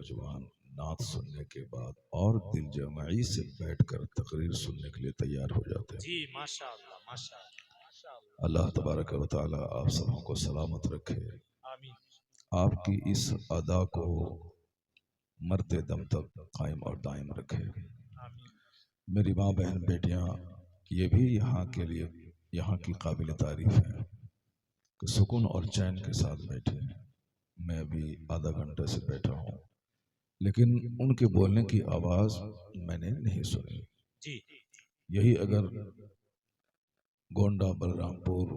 نوجوان نعت سننے کے بعد اور دل جمعی سے بیٹھ کر تقریر سننے کے لیے تیار ہو جاتے ہیں. جی ماشاءاللہ ماشاءاللہ. اللہ تبارک و تعالی آپ سبوں کو سلامت رکھے. آمین. آپ کی اس ادا کو مرتے دم تک قائم اور دائم رکھے. آمین. میری ماں بہن بیٹیاں یہ بھی یہاں کے لیے یہاں کی قابل تعریف ہیں کہ سکون اور چین کے ساتھ بیٹھے. میں ابھی آدھا گھنٹے سے بیٹھا ہوں لیکن ان کے بولنے کی آواز میں نے نہیں سنی. جی یہی اگر گونڈا بلرام پور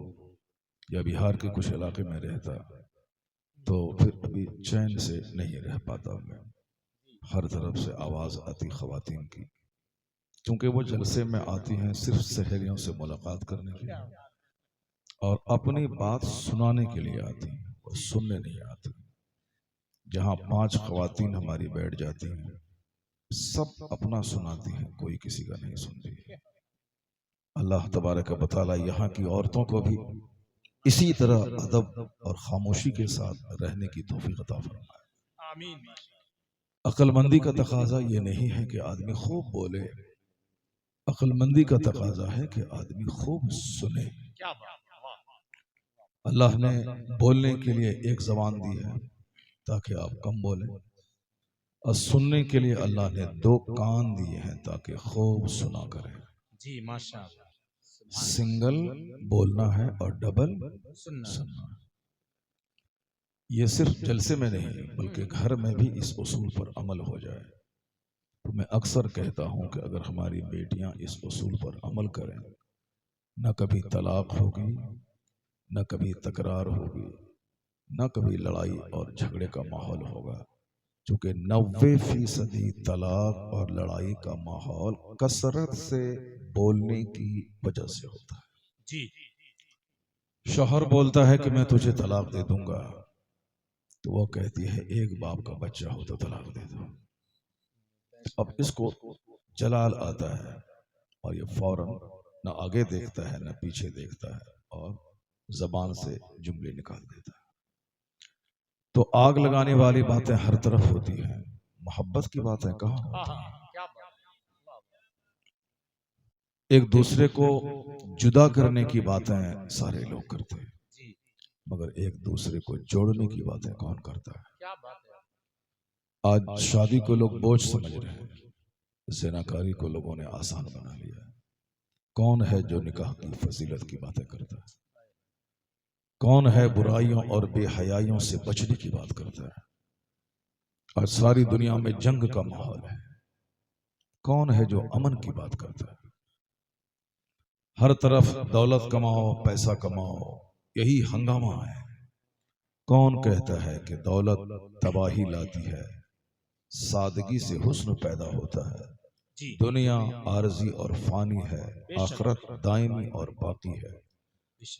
یا بہار کے کچھ علاقے میں رہتا تو پھر ابھی چین سے نہیں رہ پاتا میں. ہر طرف سے آواز آتی خواتین کی، کیونکہ وہ جلسے میں آتی ہیں صرف سہیلیوں سے ملاقات کرنے کے لیے اور اپنی بات سنانے کے لیے آتی ہیں، وہ سننے نہیں آتی. جہاں 5 خواتین ہماری بیٹھ جاتی ہیں سب اپنا سناتی ہیں، کوئی کسی کا نہیں سنتی. اللہ تبارک و تعالی یہاں کی عورتوں کو بھی اسی طرح ادب اور خاموشی کے ساتھ رہنے کی توفیق عطا فرمائے. آمین. عقل مندی کا تقاضا یہ نہیں ہے کہ آدمی خوب بولے، عقل مندی کا تقاضا ہے کہ آدمی خوب سنے. کیا بات ہے. واہ. اللہ نے بولنے کے لیے ایک زبان دی ہے تاکہ آپ کم بولیں، اور سننے کے لیے اللہ نے 2 کان دیے ہیں تاکہ خوب سنا کریں. جی ماشاءاللہ. سنگل بولنا ہے اور ڈبل سننا. سننا. یہ صرف جلسے میں نہیں بلکہ گھر میں بھی اس اصول پر عمل ہو جائے. تو میں اکثر کہتا ہوں کہ اگر ہماری بیٹیاں اس اصول پر عمل کریں نہ کبھی طلاق ہوگی، نہ کبھی تکرار ہوگی، نہ کبھی لڑائی اور جھگڑے کا ماحول ہوگا. چونکہ 90% طلاق اور لڑائی کا ماحول کثرت سے بولنے کی وجہ سے ہوتا ہے. جی شوہر بولتا ہے کہ میں تجھے طلاق دے دوں گا تو وہ کہتی ہے ایک باپ کا بچہ ہو تو طلاق دے دو. اب اس کو جلال آتا ہے اور یہ فوراً نہ آگے دیکھتا ہے نہ پیچھے دیکھتا ہے اور زبان سے جملے نکال دیتا ہے. تو آگ لگانے والی باتیں ہر طرف ہوتی ہیں، محبت کی باتیں کہاں ہوتی ہیں. کیا بات ہے. ایک دوسرے کو جدا کرنے کی باتیں سارے لوگ کرتے ہیں جی مگر ایک دوسرے کو جوڑنے کی باتیں کون کرتا ہے. کیا بات ہے. آج شادی کو لوگ بوجھ سمجھ رہے ہیں، زناکاری کو لوگوں نے آسان بنا لیا ہے. کون ہے جو نکاح کی فضیلت کی باتیں کرتا ہے؟ کون ہے برائیوں اور بے حیائیوں سے بچنے کی بات کرتا ہے؟ آج ساری دنیا میں جنگ کا ماحول ہے، کون ہے جو امن کی بات کرتا ہے؟ ہر طرف دولت کماؤ، پیسہ کماؤ، یہی ہنگامہ ہے. کون کہتا ہے کہ دولت تباہی لاتی ہے، سادگی سے حسن پیدا ہوتا ہے. جی دنیا عارضی اور فانی ہے، آخرت دائمی اور باقی ہے.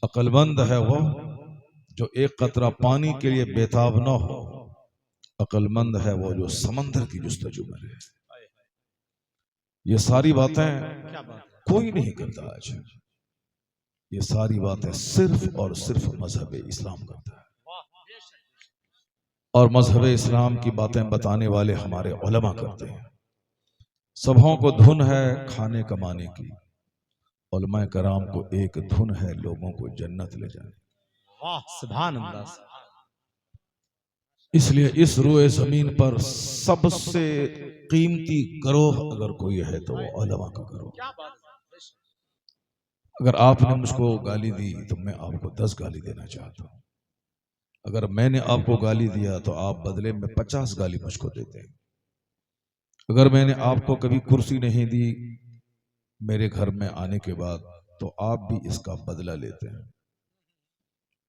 عقل مند ہے وہ جو ایک قطرہ پانی کے لیے بےتاب نہ ہو، عقل مند ہے وہ جو سمندر کی جستجو میں رہے. یہ ساری باتیں کیا بات ہے. کوئی نہیں کرتا آج. یہ ساری باتیں صرف اور صرف مذہب اسلام کرتا ہے، اور مذہب اسلام کی باتیں بتانے والے ہمارے علماء کرتے ہیں. سبھوں کو دھن ہے کھانے کمانے کی، علماء کرام کو ایک دھن ہے لوگوں کو جنت لے جانے. واہ سبحان اللہ. اس لیے اس روئے زمین پر سب سے قیمتی گروہ اگر کوئی ہے تو وہ علماء کا گروہ. کیا بات ہے. اگر آپ نے مجھ کو گالی دی تو میں آپ کو 10 گالی دینا چاہتا ہوں. اگر میں نے آپ کو گالی دیا تو آپ بدلے میں 50 گالی مجھ کو دیتے ہیں. اگر میں نے آپ کو کبھی کرسی نہیں دی میرے گھر میں آنے کے بعد تو آپ بھی اس کا بدلہ لیتے ہیں.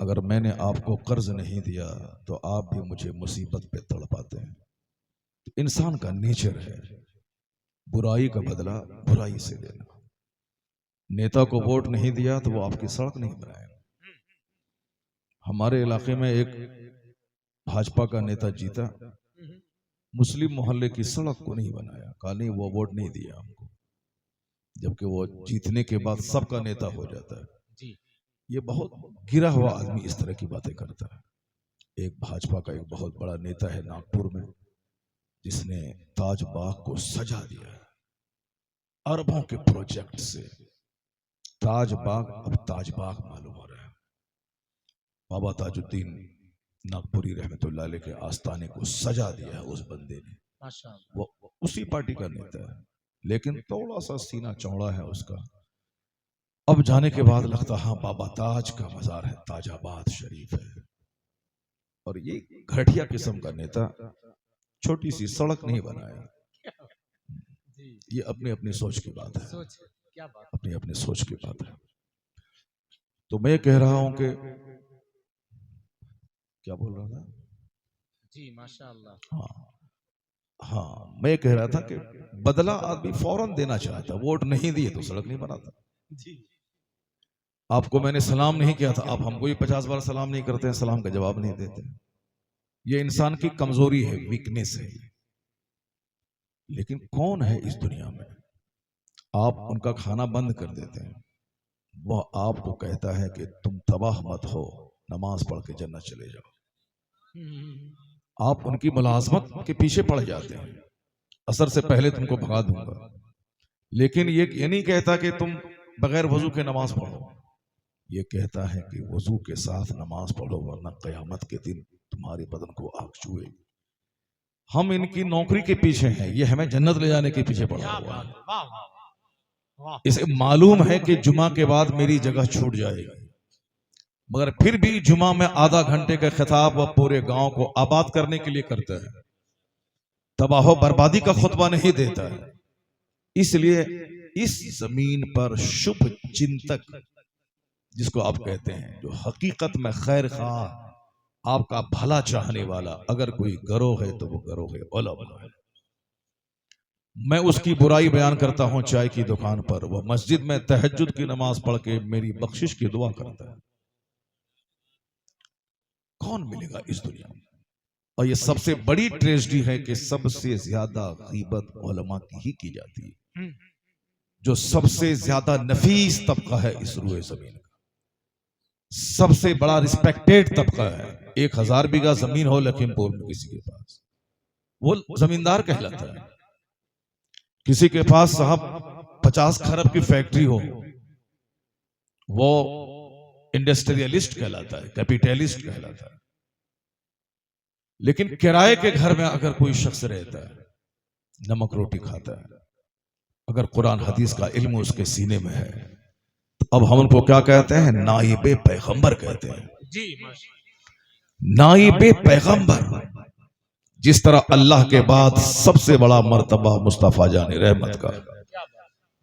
اگر میں نے آپ کو قرض نہیں دیا تو آپ بھی مجھے مصیبت پہ تڑپاتے ہیں. انسان کا نیچر ہے برائی کا بدلہ برائی سے لینا. نیتا کو ووٹ نہیں دیا تو وہ آپ کی سڑک نہیں بنائے گا. ہمارے علاقے میں ایک بھاجپا کا نیتا جیتا، مسلم محلے کی سڑک کو نہیں بنایا، کہا نہیں وہ ووٹ نہیں دیا ہم کو، جبکہ وہ جیتنے کے بعد سب کا نیتا ہو جاتا ہے. یہ بہت گرا ہوا آدمی اس طرح کی باتیں کرتا ہے. ایک بھاجپا کا ایک بہت بڑا نیتا ہے ناگپور میں، جس نے تاج باغ کو سجا دیا، اربوں کے پروجیکٹ سے تاج باغ اب تاج باغ معلوم ہو رہا ہے۔ بابا تاج الدین ناگپوری رحمت اللہ علیہ کے آستانے کو سجا دیا ہے اس بندے نے، ماشاءاللہ۔ وہ اسی پارٹی کا نیتا ہے، لیکن تھوڑا سا سینہ چوڑا ہے اس کا۔ اب جانے کے بعد لگتا ہاں بابا تاج کا مزار ہے، تاج آباد شریف ہے۔ اور یہ گھٹیا قسم کا نیتا چھوٹی سی سڑک نہیں بنایا، جی یہ اپنی اپنی سوچ کی بات ہے، سوچ کیا بات۔ اپنی اپنی سوچ کی بات ہے۔ تو میں کہہ رہا ہوں کہ کیا بول رہا تھا؟ جی ماشاءاللہ۔ ہاں میں کہہ رہا تھا کہ بدلہ آدمی فوراً دینا چاہتا، ووٹ نہیں دیے تو سڑک نہیں بناتا۔ جی آپ کو میں نے سلام نہیں کیا تھا، آپ ہم کو ہی 50 بار سلام نہیں کرتے ہیں، سلام کا جواب نہیں دیتے۔ یہ انسان کی کمزوری ہے، ویکنیس ہے۔ لیکن کون ہے اس دنیا میں آپ ان کا کھانا بند کر دیتے ہیں، وہ آپ کو کہتا ہے کہ تم تباہ مت ہو، نماز پڑھ کے جنت چلے جاؤ۔ آپ ان کی ملازمت کے پیچھے پڑ جاتے ہیں، عصر سے پہلے تم کو بھگا دوں گا، لیکن یہ نہیں کہتا کہ تم بغیر وضو کے نماز پڑھو، یہ کہتا ہے کہ وضو کے ساتھ نماز پڑھو ورنہ قیامت کے دن تمہارے بدن کو آگ چھوئے۔ ہم ان کی نوکری کے پیچھے ہیں، یہ ہمیں جنت لے جانے کے پیچھے پڑا ہوا ہے۔ اسے معلوم ہے کہ جمعہ کے بعد میری جگہ چھوٹ جائے گی، مگر پھر بھی جمعہ میں آدھا گھنٹے کا خطاب وہ پورے گاؤں کو آباد کرنے کے لیے کرتا ہے، تباہ و بربادی کا خطبہ نہیں دیتا ہے۔ اس لیے اس زمین پر شبھ چنتک، جس کو آپ کہتے ہیں جو حقیقت میں خیر خواہ، آپ کا بھلا چاہنے والا، اگر کوئی گروہ ہے تو وہ گروہ علماء ہے۔ میں اس کی برائی بیان کرتا ہوں چائے کی دکان پر، وہ مسجد میں تہجد کی نماز پڑھ کے میری بخشش کی دعا کرتا ہے۔ کون ملے گا اس دنیا میں؟ اور یہ سب سے بڑی ٹریجڈی ہے کہ سب سے زیادہ غیبت علماء کی ہی کی جاتی ہے، جو سب سے زیادہ نفیس طبقہ ہے اس روئے زمین کا، سب سے بڑا رسپیکٹیڈ طبقہ ہے۔ 1000 بیگھہ زمین ہو لکھیم پور میں کسی کے پاس، وہ زمیندار کہلاتا ہے۔ کسی کے پاس صاحب 50 کھرب کی فیکٹری ہو، وہ انڈسٹریلسٹ کہلاتا ہے، کیپیٹلسٹ کہلاتا ہے۔ لیکن کرائے کے گھر میں اگر کوئی شخص رہتا ہے، نمک روٹی کھاتا ہے، اگر قرآن حدیث کا علم اس کے سینے میں ہے، اب ہم ان کو کیا کہتے ہیں؟ نائب پیغمبر کہتے ہیں۔ جی نائب پیغمبر، جس طرح اللہ کے بعد سب سے بڑا مرتبہ مصطفیٰ جان رحمت کا،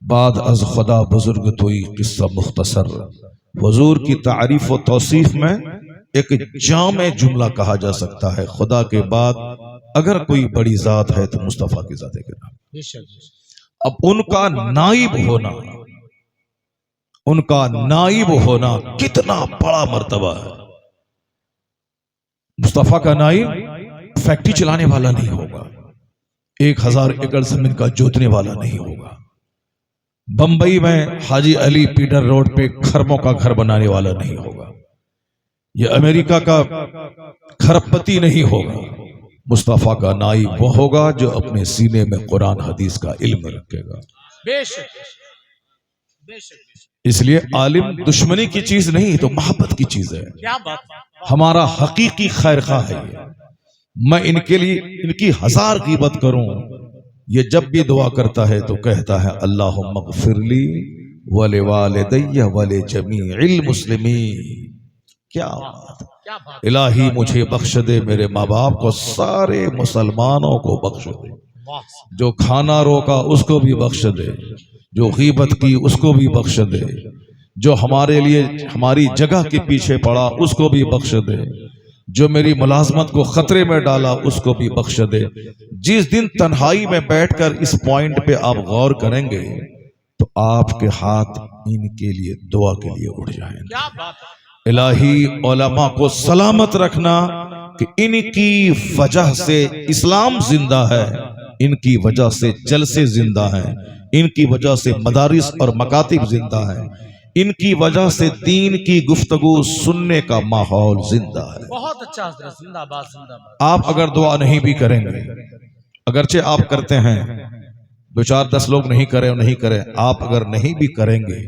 بعد از خدا بزرگ توئی قصہ مختصر، حضور کی تعریف و توصیف میں ایک جامع جملہ کہا جا سکتا ہے، خدا کے بعد اگر کوئی بڑی ذات ہے تو مصطفیٰ کی ذات کے نام۔ اب ان کا نائب ہونا، ان کا نائب ہونا کتنا بڑا مرتبہ ہے۔ مصطفیٰ کا نائب فیکٹری چلانے والا نہیں ہوگا، 1000 ایکڑ زمین کا جوتنے والا نہیں ہوگا، بمبئی میں حاجی علی پیٹر روڈ پہ کھرموں کا گھر بنانے والا نہیں ہوگا، یہ امریکہ کا کھرپتی نہیں ہوگا۔ مصطفیٰ کا نائب وہ ہوگا جو اپنے سینے میں قرآن حدیث کا علم رکھے گا۔ بے شک بے شک۔ اس لیے عالم دشمنی کی چیز نہیں تو محبت کی چیز ہے، کیا بات۔ ہمارا حقیقی خیر خواہ ہے یہ۔ میں ان کے لیے ان کی 1000 غیبت کروں، یہ جب بھی دعا کرتا ہے تو کہتا ہے اللہم اغفر لی ولوالدی ولجمیع المسلمین۔ کیا بات، الہی مجھے بخش دے، میرے ماں باپ کو، سارے مسلمانوں کو بخش دے، جو کھانا روکا اس کو بھی بخش دے، جو غیبت کی اس کو بھی بخش دے، جو ہمارے لیے ہماری جگہ کے پیچھے پڑا اس کو بھی بخش دے، جو میری ملازمت کو خطرے میں ڈالا اس کو بھی بخش دے۔ جس دن تنہائی میں بیٹھ کر اس پوائنٹ پہ آپ غور کریں گے تو آپ کے ہاتھ ان کے لیے دعا کے لیے اٹھ جائیں گے۔ کیا بات۔ الہی علماء کو سلامت رکھنا کہ ان کی وجہ سے اسلام زندہ ہے، ان کی وجہ سے جلسے زندہ ہیں، ان کی وجہ سے مدارس اور مکاتب زندہ ہیں، ان کی وجہ سے دین کی گفتگو سننے کا ماحول زندہ ہے۔ بہت اچھا حضرت، زندہ باد زندہ باد۔ آپ اگر دعا نہیں بھی کریں گے اگرچہ آپ کرتے ہیں، 2 4 10 لوگ نہیں کریں، آپ اگر نہیں بھی کریں گے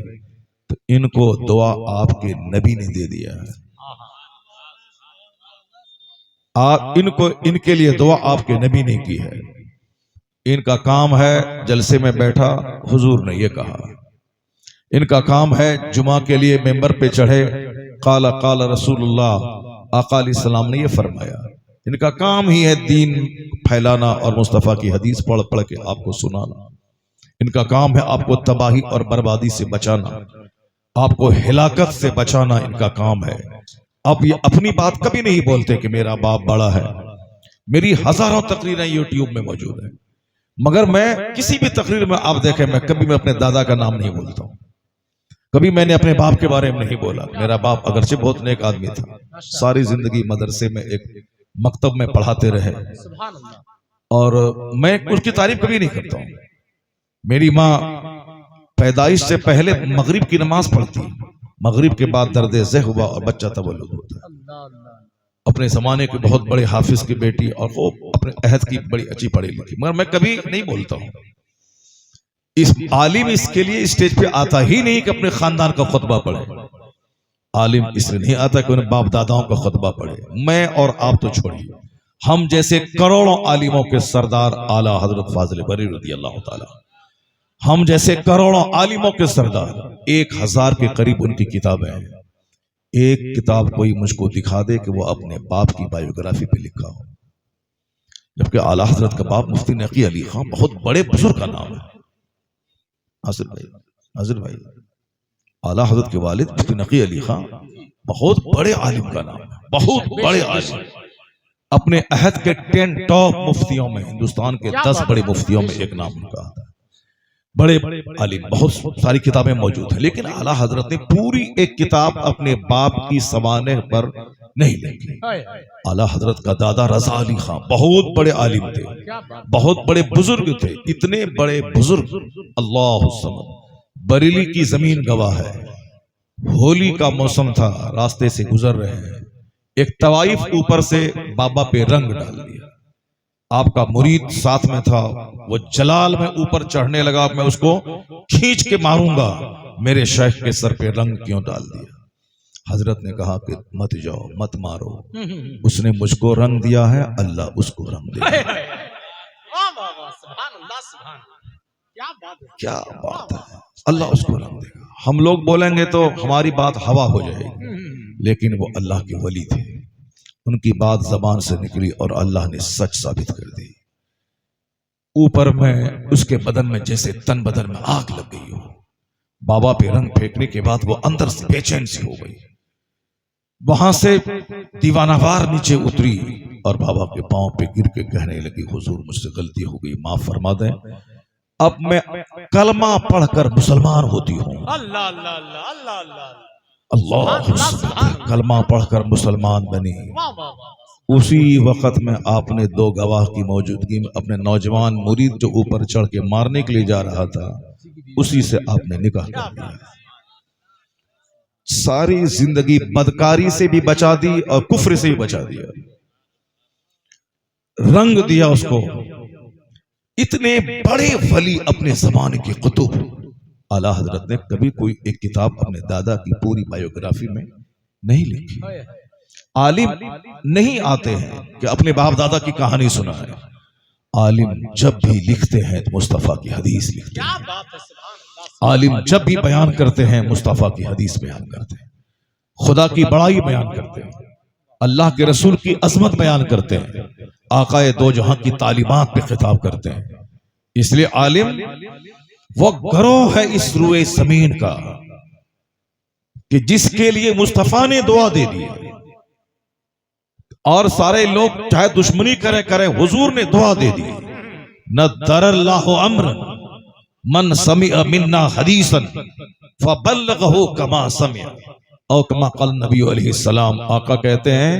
تو ان کو دعا آپ کے نبی نے دے دیا ہے. ان کے لیے دعا آپ کے نبی نے کی ہے. ان کا کام ہے جلسے میں بیٹھا حضور نے یہ کہا، ان کا کام ہے جمعہ کے لیے ممبر پہ چڑھے قال قال رسول اللہ، آقا علیہ السلام نے یہ فرمایا. ان کا کام ہی ہے دین پھیلانا اور مصطفیٰ کی حدیث پڑھ پڑھ کے آپ کو سنانا. ان کا کام ہے آپ کو تباہی اور بربادی سے بچانا، آپ کو ہلاکت سے بچانا ان کا کام ہے. اب یہ اپنی بات کبھی نہیں بولتے کہ میرا باپ بڑا ہے. میری ہزاروں تقریریں یوٹیوب میں موجود ہیں، مگر میں کسی بھی تقریر میں آپ دیکھیں میں کبھی میں اپنے دادا کا نام نہیں بولتا ہوں. کبھی میں نے اپنے باپ کے بارے میں نہیں بولا. میرا باپ اگرچہ بہت نیک آدمی تھا، ساری زندگی مدرسے میں ایک مکتب میں پڑھاتے رہے، سبحان اللہ. اور میں اس کی تعریف کبھی نہیں کرتا ہوں. میری ماں پیدائش سے پہلے مغرب کی نماز پڑھتی، مغرب کے بعد درد ذہ ہوا اور بچہ تولد ہوتا ہے. اللہ اللہ. اپنے زمانے کے بہت بڑے حافظ کی بیٹی اور وہ اپنے عہد کی بڑی اچھی پڑھی لکھی، مگر میں کبھی نہیں بولتا ہوں. اس عالم اس کے لیے اسٹیج پہ آتا ہی نہیں کہ اپنے خاندان کا خطبہ پڑھے. عالم اس لیے نہیں آتا کہ انہیں باپ داداؤں کا خطبہ پڑھے. میں اور آپ تو چھوڑیے، ہم جیسے کروڑوں عالموں کے سردار اعلیٰ حضرت فاضل بری رضی اللہ تعالی، ہم جیسے کروڑوں عالموں کے سردار، 1000 کے قریب ان کی کتابیں ہیں. ایک کتاب کوئی مجھ کو دکھا دے کہ وہ اپنے باپ کی بائیوگرافی پہ لکھا ہو، جبکہ اعلیٰ حضرت کا باپ مفتی نقی علی خان بہت بڑے بزرگ کا نام ہے. حاضر بھائی اعلیٰ حضرت کے والد مفتی نقی علی خان بہت بڑے عالم کا نام ہے، بہت بڑے عالم. اپنے عہد کے 10 ٹاپ مفتیوں میں، ہندوستان کے 10 بڑے مفتیوں میں ایک نام ان کا آتا ہے. بڑے عالم، بہت ساری کتابیں موجود ہیں، لیکن اعلیٰ حضرت نے پوری ایک کتاب اپنے باپ کی سوانح پر نہیں لکھی. اعلیٰ حضرت کا دادا رضا علی خان بہت بڑے عالم تھے، بہت بڑے بزرگ تھے. اتنے بڑے بزرگ، اللہ الصمد. بریلی کی زمین گواہ ہے، ہولی کا موسم تھا، راستے سے گزر رہے ہیں، ایک طوائف اوپر سے بابا پہ رنگ ڈال دیا. آپ کا مرید ساتھ میں تھا، وہ جلال میں اوپر چڑھنے لگا، میں اس کو کھینچ کے ماروں گا، میرے شیخ کے سر پہ رنگ کیوں ڈال دیا؟ حضرت نے کہا کہ مت جاؤ، مت مارو، اس نے مجھ کو رنگ دیا ہے، اللہ اس کو رنگ دے گا. سبحان اللہ سبحان اللہ. کیا بات ہے، کیا بات ہے، اللہ اس کو رنگ دے گا. ہم لوگ بولیں گے تو ہماری بات ہوا ہو جائے گی، لیکن وہ اللہ کے ولی تھے، ان کی بات زبان سے نکلی اور اللہ نے سچ ثابت کر دی. اوپر میں اس کے بدن میں جیسے تن بدن میں آگ لگ گئی ہو. بابا پہ رنگ پھینکنے کے بعد وہ اندر سے بے چین سی ہو گئی. وہاں سے دیوانہ وار نیچے اتری اور بابا کے پاؤں پہ گر کے کہنے لگی، حضور مجھ سے غلطی ہو گئی، معاف فرما دیں، اب میں کلمہ پڑھ کر مسلمان ہوتی ہوں. اللہ اللہ اللہ اللہ اللہ. اللہ کلمہ پڑھ کر مسلمان بنی. واہ واہ واہ. اسی وقت میں آپ نے 2 گواہ کی موجودگی میں اپنے نوجوان مرید جو اوپر چڑھ کے مارنے کے لیے جا رہا تھا، اسی سے آپ نے نکاح کر دیا. ساری زندگی بدکاری سے بھی بچا دی اور کفر سے بھی بچا دیا، رنگ دیا اس کو. اتنے بڑے ولی اپنے زمانے کے قطب. اعلیٰ حضرت نے کبھی کوئی ایک کتاب اپنے دادا کی پوری بائیوگرافی میں نہیں لکھی. عالم نہیں آتے ہیں کہ اپنے باپ دادا کی کہانی سنائیں، عالم جب بھی لکھتے ہیں تو مصطفیٰ کی حدیث لکھتے کیا ہیں. بات ہے، سبحان اللہ. عالم جب بھی بیان کرتے ہیں مصطفیٰ کی حدیث بیان کرتے ہیں، خدا کی بڑائی بیان کرتے ہیں، اللہ کے رسول کی عظمت بیان کرتے ہیں، آقائے دو جہاں کی تعلیمات پہ خطاب کرتے ہیں. اس لیے عالم وہ گروہ ہے اس روئے زمین کا کہ جس کے لیے مصطفیٰ نے دعا دے دی، اور سارے لوگ چاہے دشمنی کرے حضور نے دعا دے دی. نَدَّرَ اللَّهُ عَمْرًا من سمع منا حدیثا فبلغه کما سمع، او کما قال نبی علیہ السلام. آقا کہتے ہیں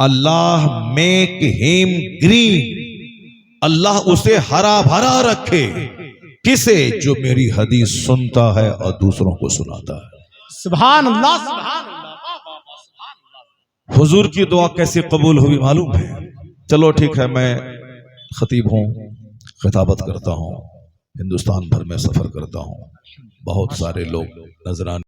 اللہ میک ہم گرین، اللہ اسے ہرا بھرا رکھے، کسے؟ جو میری حدیث سنتا ہے اور دوسروں کو سناتا ہے. سبحان اللہ سبحان اللہ. واہ واہ واہ. سبحان اللہ. حضور کی دعا کیسے قبول ہوئی معلوم ہے؟ چلو ٹھیک ہے، میں خطیب ہوں، خطابت کرتا ہوں، ہندوستان بھر میں سفر کرتا ہوں، بہت سارے لوگ نذرانے